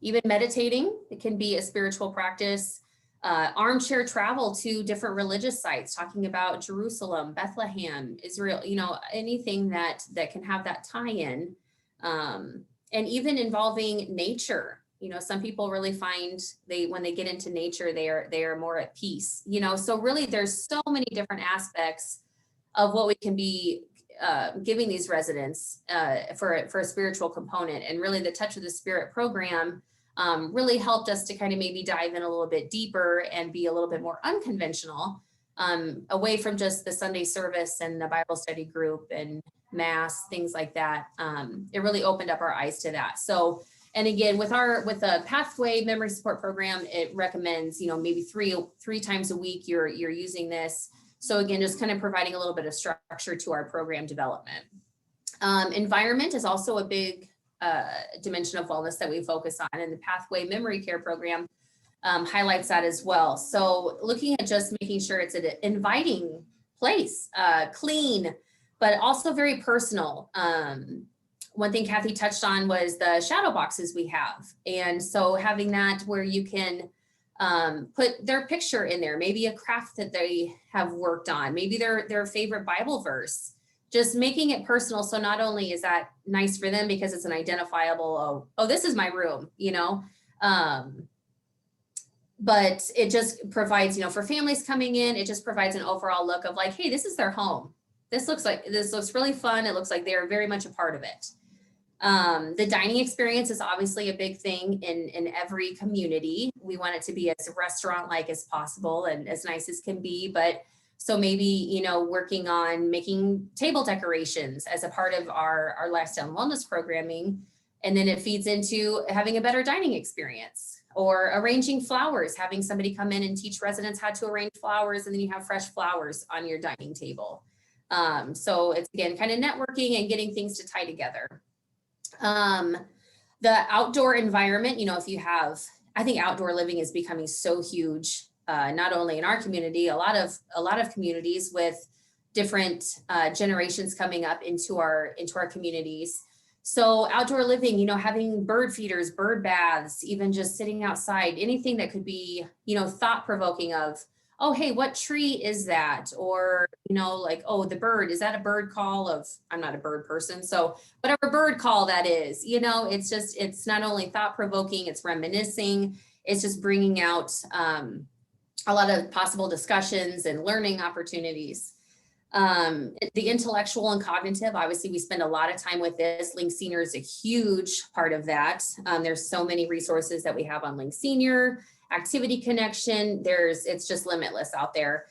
Even meditating, it can be a spiritual practice. Armchair travel to different religious sites, talking about Jerusalem, Bethlehem, Israel, anything that can have that tie-in, and even involving nature. Some people really find when they get into nature, they are more at peace. So really, there's so many different aspects of what we can be giving these residents for a spiritual component, and really the Touch of the Spirit program really helped us to kind of maybe dive in a little bit deeper and be a little bit more unconventional, away from just the Sunday service and the Bible study group and mass, things like that. It really opened up our eyes to that. So, and again, with the Pathway Memory Support Program, it recommends, maybe three times a week you're using this. So again, just kind of providing a little bit of structure to our program development. Environment is also a big dimension of wellness that we focus on, and the Pathway Memory Care Program highlights that as well. So looking at just making sure it's an inviting place, clean, but also very personal. One thing Kathy touched on was the shadow boxes we have. And so having that where you can put their picture in there, maybe a craft that they have worked on, maybe their favorite Bible verse, just making it personal. So not only is that nice for them because it's an identifiable, oh, this is my room, but it just provides, for families coming in, it just provides an overall look of like, hey, this is their home. This looks really fun. It looks like they're very much a part of it. The dining experience is obviously a big thing in every community. We want it to be as restaurant-like as possible and as nice as can be. But so maybe, working on making table decorations as a part of our lifestyle and wellness programming. And then it feeds into having a better dining experience, or arranging flowers, having somebody come in and teach residents how to arrange flowers, and then you have fresh flowers on your dining table. So it's, again, kind of networking and getting things to tie together. The outdoor environment, I think outdoor living is becoming so huge, not only in our community, a lot of communities with different generations coming up into our communities. So outdoor living, having bird feeders, bird baths, even just sitting outside, anything that could be, thought provoking of, oh, hey, what tree is that? Or, like, oh, the bird, is that a bird call of, I'm not a bird person, so whatever bird call that is, it's not only thought provoking, it's reminiscing, it's just bringing out a lot of possible discussions and learning opportunities. The intellectual and cognitive, obviously we spend a lot of time with this. Link Senior is a huge part of that. There's so many resources that we have on Link Senior. Activity Connection, it's just limitless out there.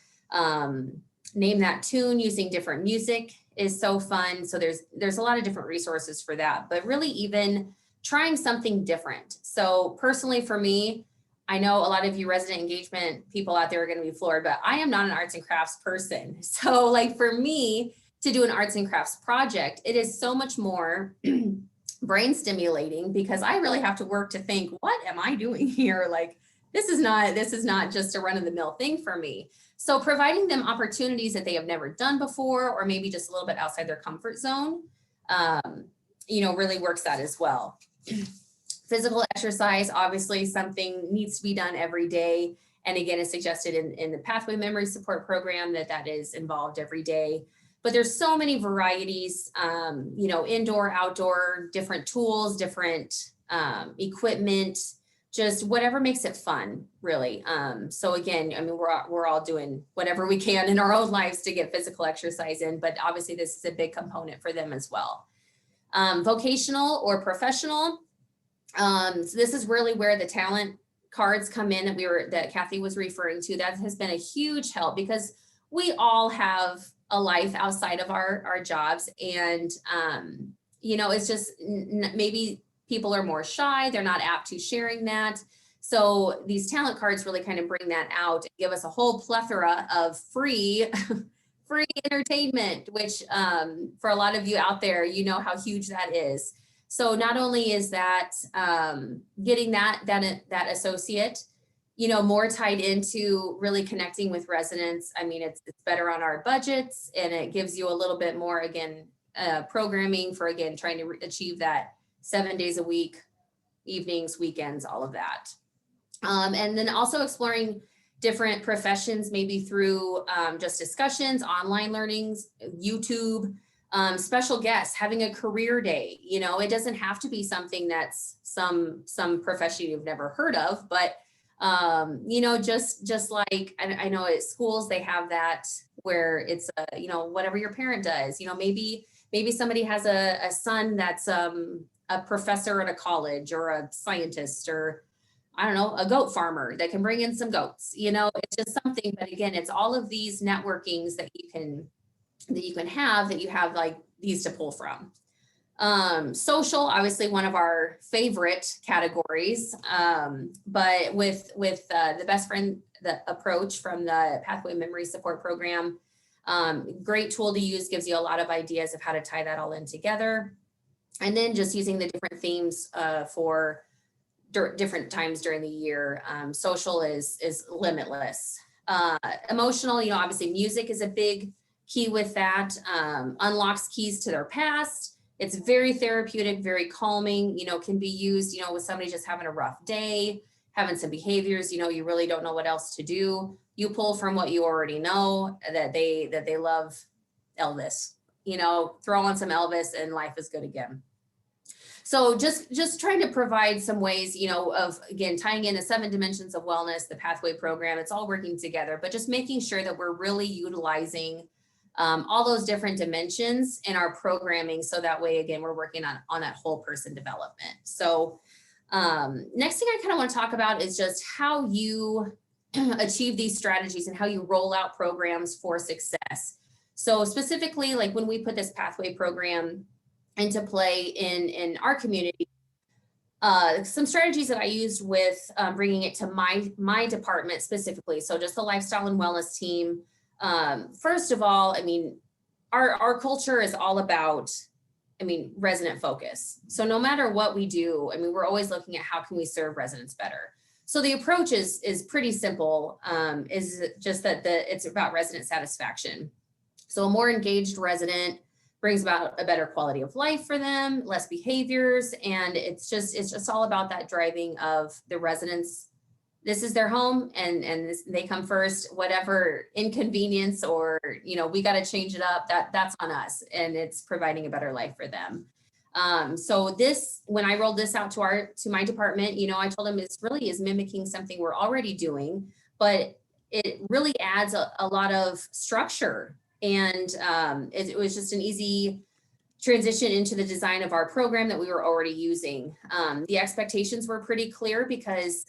Name That Tune, using different music is so fun. So there's a lot of different resources for that, but really even trying something different. So personally for me, I know a lot of you resident engagement people out there are going to be floored, but I am not an arts and crafts person. So like for me to do an arts and crafts project, it is so much more brain stimulating, because I really have to work to think, what am I doing here? Like, this is not just a run-of-the-mill thing for me. So providing them opportunities that they have never done before, or maybe just a little bit outside their comfort zone, really works that as well. Physical exercise, obviously something needs to be done every day. And again, it's suggested in the Pathway Memory Support Program that is involved every day. But there's so many varieties, indoor, outdoor, different tools, different equipment, just whatever makes it fun, really. So again, I mean, we're all doing whatever we can in our own lives to get physical exercise in, but obviously this is a big component for them as well. Vocational or professional. So this is really where the talent cards come in that Kathy was referring to. That has been a huge help because we all have a life outside of our jobs. And, you know, it's just maybe people are more shy. They're not apt to sharing that. So these talent cards really kind of bring that out and give us a whole plethora of free entertainment, which for a lot of you out there, you know how huge that is. So not only is that getting that associate, you know, more tied into really connecting with residents. I mean, it's better on our budgets, and it gives you a little bit more, again, programming for, again, trying to achieve that 7 days a week, evenings, weekends, all of that. And then also exploring different professions, maybe through just discussions, online learnings, YouTube, special guests, having a career day. You know, it doesn't have to be something that's some profession you've never heard of, but you know, just like I know at schools they have that where it's you know, whatever your parent does. You know, maybe somebody has a son that's a professor at a college, or a scientist, or I don't know, a goat farmer that can bring in some goats. You know, it's just something. But again, it's all of these networkings that you have like these to pull from. Social, obviously one of our favorite categories, but with the best friend, the approach from the Pathway Memory Support Program, great tool to use, gives you a lot of ideas of how to tie that all in together. And then just using the different themes for different times during the year. Social is limitless. Emotional, you know, obviously music is a big key with that. Unlocks keys to their past. It's very therapeutic, very calming, you know, can be used, you know, with somebody just having a rough day, having some behaviors, you know, you really don't know what else to do. You pull from what you already know, that they love Elvis, you know, throw on some Elvis and life is good again. So just trying to provide some ways, you know, of, again, tying in the 7 dimensions of wellness, the Pathway program, it's all working together, but just making sure that we're really utilizing all those different dimensions in our programming. So that way, again, we're working on that whole person development. So next thing I kind of want to talk about is just how you achieve these strategies and how you roll out programs for success. So specifically, like when we put this Pathway program into play in our community, some strategies that I used with bringing it to my department specifically. So just the lifestyle and wellness team. First of all, I mean, our culture is all about, I mean, resident focus. So no matter what we do, I mean, we're always looking at how can we serve residents better. So the approach is pretty simple, is just that it's about resident satisfaction. So a more engaged resident brings about a better quality of life for them, less behaviors, and it's just all about that driving of the residents. This is their home, and they come first. Whatever inconvenience or, you know, we got to change it up, that's on us, and it's providing a better life for them. So this, when I rolled this out to my department, you know, I told them it's really is mimicking something we're already doing, but it really adds a lot of structure. And it was just an easy transition into the design of our program that we were already using. The expectations were pretty clear because,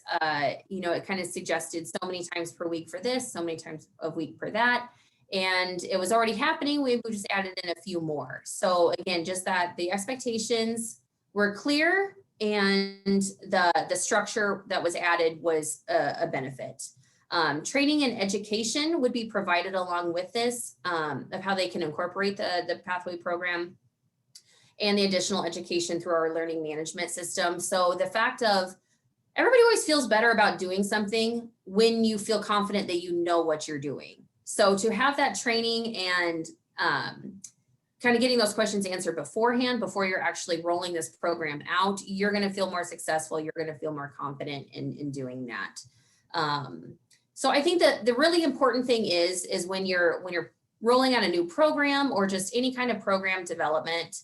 you know, it kind of suggested so many times per week for this, so many times a week for that. And it was already happening. We just added in a few more. So again, just that the expectations were clear and the structure that was added was a benefit. Training and education would be provided along with this, of how they can incorporate the Pathway program, and the additional education through our learning management system. So the fact of everybody always feels better about doing something when you feel confident that you know what you're doing. So to have that training and kind of getting those questions answered beforehand, before you're actually rolling this program out, you're going to feel more successful. You're going to feel more confident in doing that. So I think that the really important thing is when you're rolling out a new program or just any kind of program development,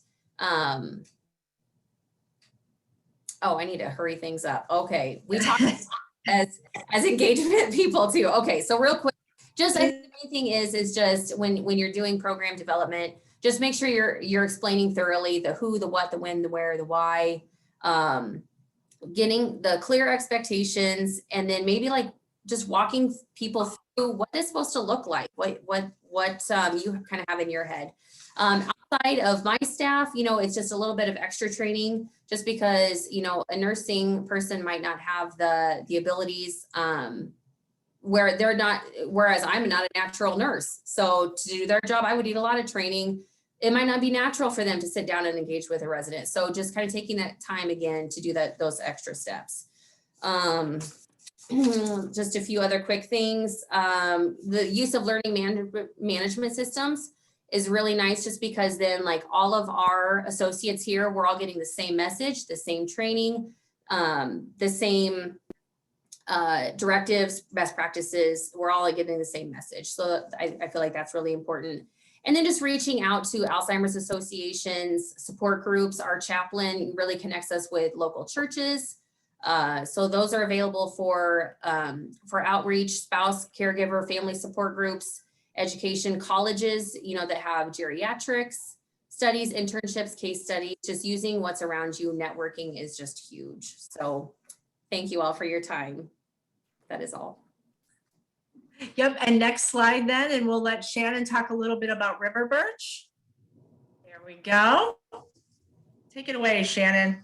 Oh, I need to hurry things up. Okay, we talked as engagement people too. Okay, so real quick, just I think the main thing is just when you're doing program development, just make sure you're explaining thoroughly the who, the what, the when, the where, the why, getting the clear expectations, and then maybe like just walking people through what it's supposed to look like, what you kind of have in your head. Outside of my staff, it's just a little bit of extra training, just because, a nursing person might not have the abilities, where they're not, whereas I'm not a natural nurse. So to do their job, I would need a lot of training. It might not be natural for them to sit down and engage with a resident. So just kind of taking that time again to do those extra steps. Just a few other quick things. The use of learning management systems is really nice, just because then like all of our associates here, we're all getting the same message, the same training, the same directives, best practices. We're all getting the same message. So I feel like that's really important. And then just reaching out to Alzheimer's associations, support groups. Our chaplain really connects us with local churches. So those are available for outreach, spouse, caregiver, family support groups, education, colleges, that have geriatrics, studies, internships, case studies. Just using what's around you. Networking is just huge. So thank you all for your time. That is all. Yep, and next slide then, and we'll let Shannon talk a little bit about River Birch. There we go. Take it away, Shannon.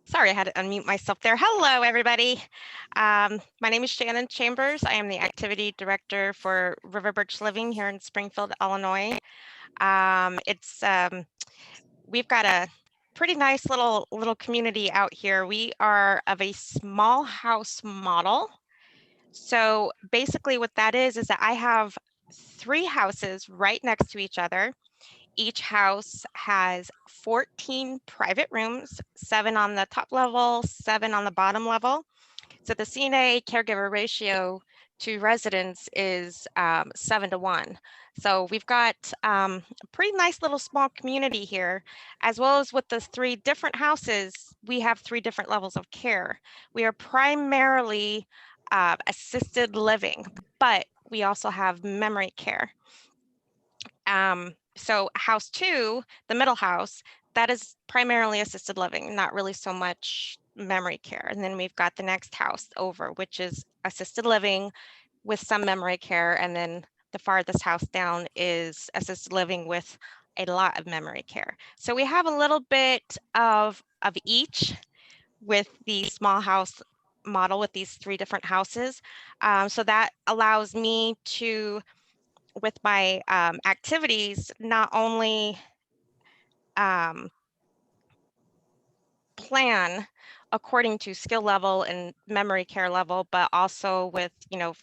Sorry, I had to unmute myself there. Hello, everybody. My name is Shannon Chambers. I am the activity director for River Birch Living here in Springfield, Illinois. We've got a pretty nice little community out here. We are of a small house model. So basically what that is that I have 3 houses right next to each other. Each house has 14 private rooms, 7 on the top level, 7 on the bottom level. So the CNA caregiver ratio to residents is 7-to-1. So we've got a pretty nice little small community here, as well as with the 3 different houses, we have 3 different levels of care. We are primarily assisted living, but we also have memory care. So house 2, the middle house, that is primarily assisted living, not really so much memory care. And then we've got the next house over, which is assisted living with some memory care. And then the farthest house down is assisted living with a lot of memory care. So we have a little bit of each with the small house model with these 3 different houses. So that allows me to, with my activities, not only plan according to skill level and memory care level, but also with,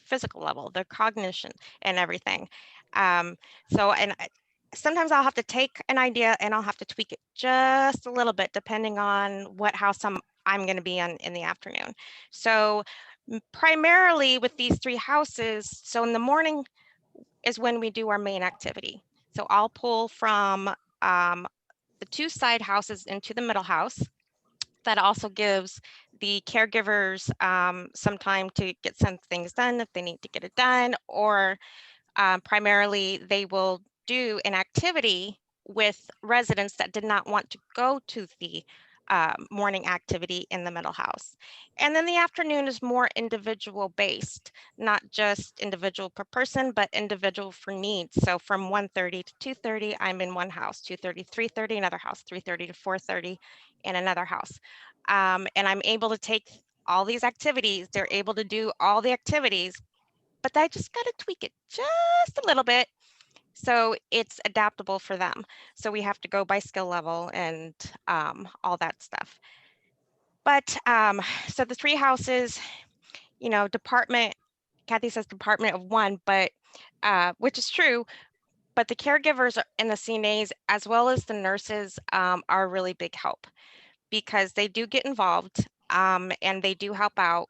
physical level, the cognition and everything. Sometimes I'll have to take an idea and I'll have to tweak it just a little bit, depending on what house I'm going to be in the afternoon. So primarily with these 3 houses, so in the morning is when we do our main activity. So I'll pull from the 2 side houses into the middle house. That also gives the caregivers some time to get some things done if they need to get it done, or primarily they will do an activity with residents that did not want to go to the morning activity in the middle house. And then the afternoon is more individual based, not just individual per person, but individual for needs. So from 1:30 to 2:30, I'm in one house, 2:30, 3:30, another house, 3:30 to 4:30 in another house. And I'm able to take all these activities, they're able to do all the activities, but I just got to tweak it just a little bit so it's adaptable for them. So we have to go by skill level and all that stuff. But so the 3 houses, department, Kathy says department of 1, but which is true, but the caregivers and the CNAs, as well as the nurses, are a really big help, because they do get involved and they do help out.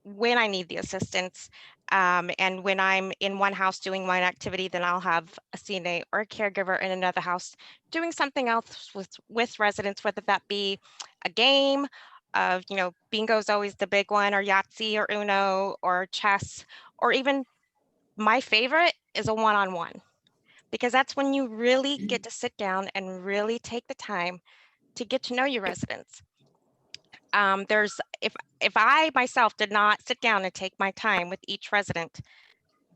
when I need the assistance. And when I'm in one house doing one activity, then I'll have a CNA or a caregiver in another house doing something else with residents, whether that be a game of, bingo is always the big one, or Yahtzee or Uno or chess, or even my favorite is a one-on-one, because that's when you really get to sit down and really take the time to get to know your residents. If I myself did not sit down and take my time with each resident,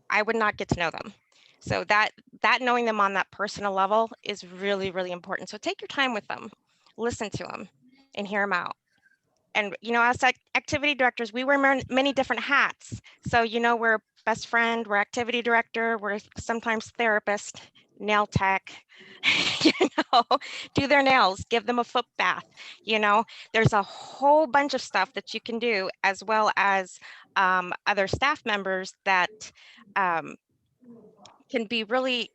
I would not get to know them. So that knowing them on that personal level is really, really important. So take your time with them, listen to them, and hear them out. And as activity directors, we wear many different hats. So we're best friend, we're activity director, we're sometimes therapist, nail tech, do their nails, give them a foot bath. There's a whole bunch of stuff that you can do, as well as other staff members that can be really,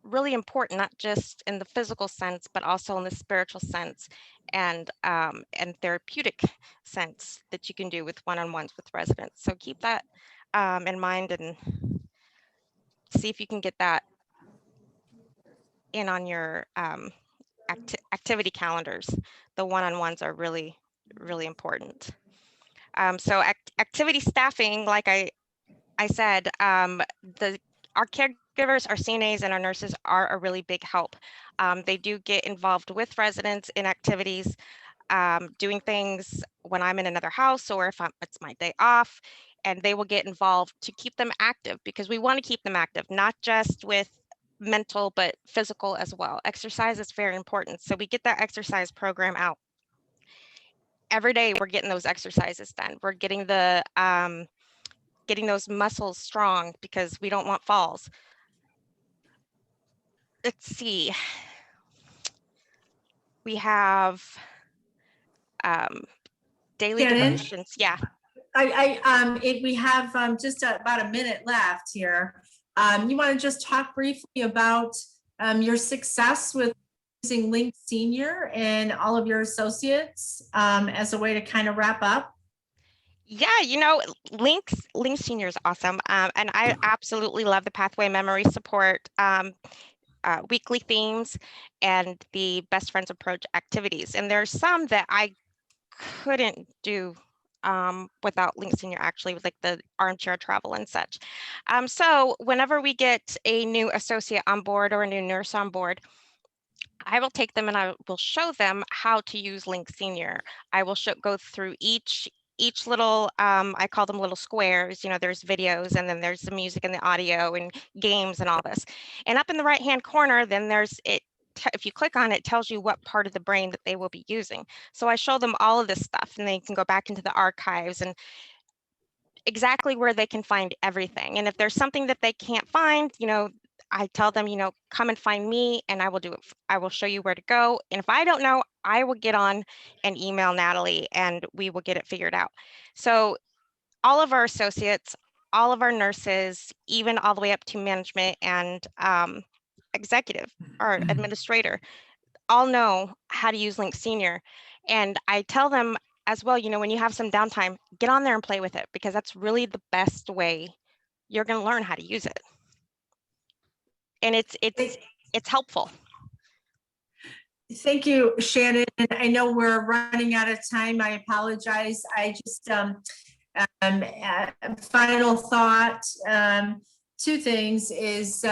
really important, not just in the physical sense, but also in the spiritual sense and therapeutic sense that you can do with one-on-ones with residents. So keep that in mind and see if you can get that in on your activity calendars. The one-on-ones are really, really important. So activity staffing, like I said, our caregivers, our CNAs, and our nurses are a really big help. They do get involved with residents in activities, doing things when I'm in another house, or if it's my day off, and they will get involved to keep them active, because we want to keep them active, not just with mental, but physical as well. Exercise is very important. So we get that exercise program out. Every day we're getting those exercises done. We're getting getting those muscles strong, because we don't want falls. Let's see. We have daily Shannon? devotions. Yeah. We have just about a minute left here. You want to just talk briefly about your success with using Link Senior and all of your associates as a way to kind of wrap up? Yeah, Link Senior is awesome. And I absolutely love the pathway memory support, weekly themes, and the best friends approach activities. And there's some that I couldn't do without Link Senior, actually, with like the armchair travel and such. So whenever we get a new associate on board or a new nurse on board, I will take them and I will show them how to use Link Senior. I will go through each little, I call them little squares. There's videos, and then there's the music and the audio and games and all this. And up in the right-hand corner, then there's it. If you click on it, it tells you what part of the brain that they will be using. So I show them all of this stuff, and they can go back into the archives and exactly where they can find everything. And if there's something that they can't find, I tell them, come and find me, and I will do it. I will show you where to go. And if I don't know, I will get on and email Natalie, and we will get it figured out. So all of our associates, all of our nurses, even all the way up to management and executive or administrator, all know how to use Link Senior. And I tell them as well, when you have some downtime, get on there and play with it, because that's really the best way you're going to learn how to use it. And it's helpful. Thank you, Shannon. I know we're running out of time. I apologize. I just final thought. Two things is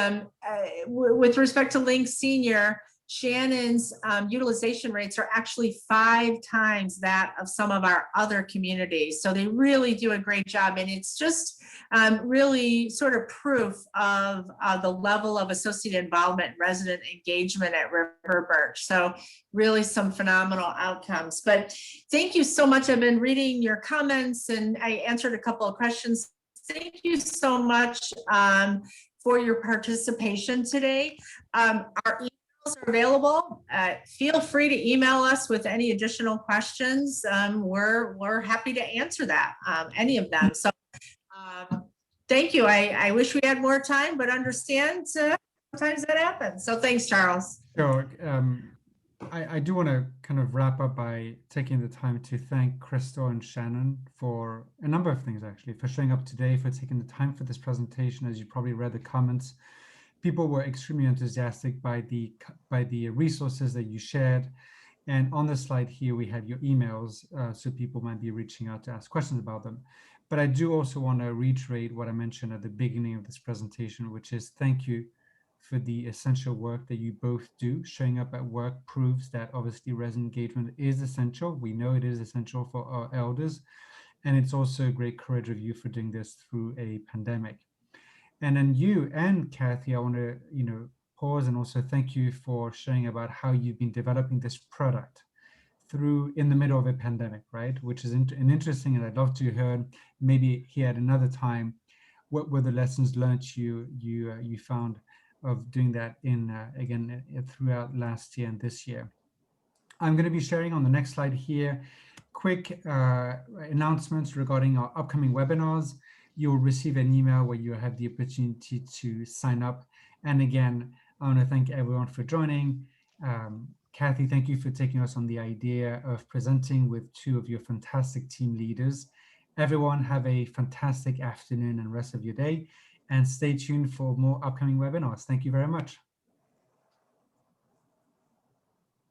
with respect to Link Senior, Shannon's utilization rates are actually 5 times that of some of our other communities. So they really do a great job. And it's just really sort of proof of the level of associate involvement, resident engagement at River Birch. So really some phenomenal outcomes. But thank you so much. I've been reading your comments and I answered a couple of questions. Thank you so much for your participation today. Our emails are available. Feel free to email us with any additional questions. We're happy to answer that, any of them. So thank you. I wish we had more time, but understand sometimes that happens. So thanks, Charles. Sure. I do want to kind of wrap up by taking the time to thank Crystal and Shannon for a number of things, actually, for showing up today, for taking the time for this presentation. As you probably read the comments, people were extremely enthusiastic by the resources that you shared. And on the slide here, we have your emails, so people might be reaching out to ask questions about them. But I do also want to reiterate what I mentioned at the beginning of this presentation, which is thank you for the essential work that you both do. Showing up at work proves that obviously resident engagement is essential. We know it is essential for our elders. And it's also a great courage of you for doing this through a pandemic. And then you and Kathy, I want to, pause and also thank you for sharing about how you've been developing this product in the middle of a pandemic, right? Which is an interesting, and I'd love to hear maybe here at another time, what were the lessons learned you found of doing that again throughout last year and this year. I'm going to be sharing on the next slide here quick announcements regarding our upcoming webinars. You'll receive an email where you have the opportunity to sign up. And again, I want to thank everyone for joining. Kathy, thank you for taking us on the idea of presenting with two of your fantastic team leaders. Everyone have a fantastic afternoon and rest of your day, and stay tuned for more upcoming webinars. Thank you very much.